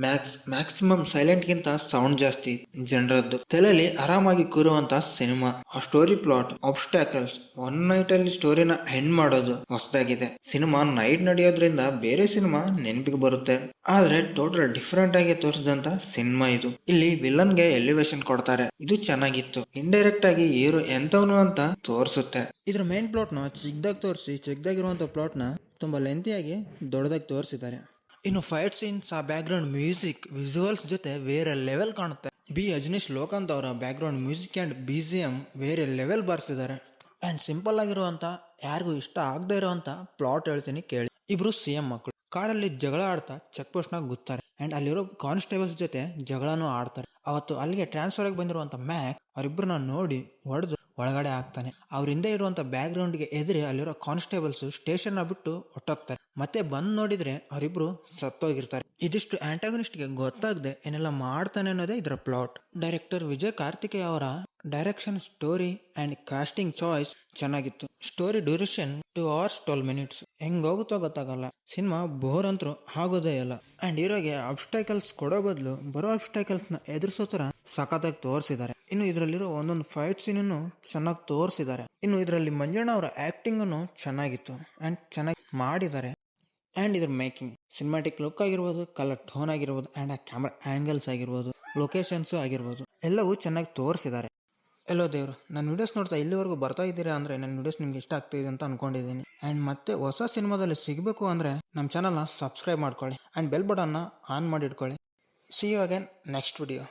Maximum ಸೈಲೆಂಟ್ಗಿಂತ sound ಜಾಸ್ತಿ ಜನರದ್ದು. ತಲೆಯಲ್ಲಿ ಆರಾಮಾಗಿ ಕೂರುವಂತ ಸಿನಿಮಾ. ಆ ಸ್ಟೋರಿ ಪ್ಲಾಟ್, ಆಬ್ಸ್ಟ್ಯಾಕಲ್ಸ್, ಒನ್ ನೈಟ್ ಅಲ್ಲಿ ಸ್ಟೋರಿನ ಎಂಡ್ ಮಾಡೋದು ಹೊಸದಾಗಿದೆ. ಸಿನಿಮಾ ನೈಟ್ ನಡೆಯೋದ್ರಿಂದ ಬೇರೆ ಸಿನಿಮಾ ನೆನಪಿಗೆ ಬರುತ್ತೆ. ಆದ್ರೆ ಟೋಟಲ್ ಡಿಫ್ರೆಂಟ್ ಆಗಿ ತೋರಿಸಿದಂತ ಸಿನಿಮಾ ಇದು. ಇಲ್ಲಿ ವಿಲನ್ಗೆ ಎಲಿವೇಶನ್ ಕೊಡ್ತಾರೆ, ಇದು ಚೆನ್ನಾಗಿತ್ತು. ಇಂಡೈರೆಕ್ಟ್ ಆಗಿ ಹೀರೋ ಎಂತವನು ಅಂತ ತೋರಿಸುತ್ತೆ. ಇದ್ರ ಮೇನ್ ಪ್ಲಾಟ್ ನ ಚಿಕ್ಕದಾಗಿ ತೋರಿಸಿ ಚಿಕ್ಕದಾಗಿರುವಂತ ಪ್ಲಾಟ್ ನ ತುಂಬಾ ಲೆಂತಿಯಾಗಿ ದೊಡ್ಡದಾಗಿ ತೋರಿಸಿದ್ದಾರೆ. ಇನ್ನು ಫೈಟ್ ಸೀನ್ಸ್, ಆ ಬ್ಯಾಕ್ ಗ್ರೌಂಡ್ ಮ್ಯೂಸಿಕ್, ವಿಜುವಲ್ಸ್ ಜೊತೆ ಬೇರೆ ಲೆವೆಲ್ ಕಾಣುತ್ತೆ. ಬಿ ಅಜನೀಶ್ ಲೋಕಾಂತ್ ಅವರ back ground music and BGM ಬೇರೆ ಲೆವೆಲ್ ಬಾರಿಸಿದ್ದಾರೆ. ಅಂಡ್ ಸಿಂಪಲ್ ಆಗಿರುವಂತ, ಯಾರಿಗೂ ಇಷ್ಟ ಆಗದೆ ಇರುವಂತ ಪ್ಲಾಟ್ ಹೇಳ್ತೀನಿ ಕೇಳಿ. ಇಬ್ರು CM ಮಕ್ಕಳು ಕಾರಲ್ಲಿ ಜಗಳ ಆಡ್ತಾ ಚೆಕ್ ಪೋಸ್ಟ್ ನಾಗ ಗುತ್ತಾರೆ. ಅಂಡ್ ಅಲ್ಲಿರೋ ಕಾನ್ಸ್ಟೇಬಲ್ಸ್ ಜೊತೆ ಜಗಳನೂ ಆಡ್ತಾರೆ. ಅವತ್ತು ಅಲ್ಲಿಗೆ ಟ್ರಾನ್ಸ್ಫರ್ ಆಗಿ ಬಂದಿರುವಂತ ಮ್ಯಾಕ್ ಅವರಿಬ್ಬರನ್ನ ನೋಡಿ ಹೊಡೆದು ಒಳಗಡೆ ಆಗ್ತಾನೆ. ಅವ್ರ ಹಿಂದೆ ಇರುವಂತ ಬ್ಯಾಕ್ ಗ್ರೌಂಡ್ ಗೆ ಎದುರಿ ಅಲ್ಲಿರೋ ಕಾನ್ಸ್ಟೇಬಲ್ಸ್ ಸ್ಟೇಷನ್ ಬಿಟ್ಟು ಹೊಟ್ಟೋಗ್ತಾರೆ. ಮತ್ತೆ ಬಂದ್ ನೋಡಿದ್ರೆ ಅವರಿಬ್ರು ಸತ್ತೋಗಿರ್ತಾರೆ. ಇದಿಷ್ಟು ಆಂಟಾಗನಿಸ್ಟ್ ಗೆ ಗೊತ್ತಾಗದೆ ಏನೆಲ್ಲ ಮಾಡ್ತಾನೆ ಅನ್ನೋದೇ ಇದರ ಪ್ಲಾಟ್. ಡೈರೆಕ್ಟರ್ ವಿಜಯ್ ಕಾರ್ತಿಕೇಯ ಅವರ direction, story and casting choice ಚೆನ್ನಾಗಿತ್ತು. Story duration 2 hours 12 minutes. ಹೆಂಗ್ ಹೋಗುತ್ತೋ ಗೊತ್ತಾಗಲ್ಲ. ಸಿನಿಮಾ ಬೋರ್ ಅಂತೂ ಆಗೋದೇ ಇಲ್ಲ. ಅಂಡ್ ಹೀರೋಗೆ ಅಬ್ಸ್ಟೈಕಲ್ಸ್ ಕೊಡೋ ಬದಲು ಬರೋ ಅಬ್ಸ್ಟೈಕಲ್ಸ್ ನ ಎದುರಿಸೋ ತರ ಸಖತ್ತಾಗಿ ತೋರಿಸಿದ್ದಾರೆ. ಇನ್ನು ಇದರಲ್ಲಿರೋ ಒಂದೊಂದು ಫೈಟ್ ಸೀನ್ ಚೆನ್ನಾಗಿ ತೋರಿಸಿದ್ದಾರೆ. ಇನ್ನು ಇದರಲ್ಲಿ ಮಂಜಣ್ಣ ಅವರ ಆಕ್ಟಿಂಗ್ ಚೆನ್ನಾಗಿತ್ತು ಅಂಡ್ ಚೆನ್ನಾಗಿ ಮಾಡಿದ್ದಾರೆ. ಅಂಡ್ ಇದ್ರ ಮೇಕಿಂಗ್, ಸಿನಿಮ್ಯಾಟಿಕ್ ಲುಕ್ ಆಗಿರ್ಬೋದು, ಕಲರ್ ಟೋನ್ ಆಗಿರ್ಬೋದು, ಅಂಡ್ ಆ ಕ್ಯಾಮ್ರಾ ಆಂಗಲ್ಸ್ ಆಗಿರ್ಬೋದು, ಲೊಕೇಶನ್ಸ್ ಆಗಿರ್ಬೋದು, ಎಲ್ಲವೂ ಚೆನ್ನಾಗಿ ತೋರಿಸಿದ್ದಾರೆ. ಎಲ್ಲೋ ದೇವ್ರು, ನನ್ನ ವಿಡಿಯೋಸ್ ನೋಡ್ತಾ ಇಲ್ಲಿವರೆಗೂ ಬರ್ತಾ ಇದ್ದೀರಾ ಅಂದರೆ ನನ್ನ ವಿಡಿಯೋಸ್ ನಿಮ್ಗೆ ಇಷ್ಟ ಆಗ್ತಿದೆ ಅಂತ ಅನ್ಕೊಂಡಿದ್ದೀನಿ. ಆ್ಯಂಡ್ ಮತ್ತೆ ಹೊಸ ಸಿನಿಮಾದಲ್ಲಿ ಸಿಗಬೇಕು ಅಂದರೆ ನಮ್ಮ ಚಾನಲ್ನ ಸಬ್ಸ್ಕ್ರೈಬ್ ಮಾಡ್ಕೊಳ್ಳಿ ಆ್ಯಂಡ್ ಬೆಲ್ ಬಟನ್ನ ಆನ್ ಮಾಡಿ ಇಟ್ಕೊಳ್ಳಿ. See you again next video.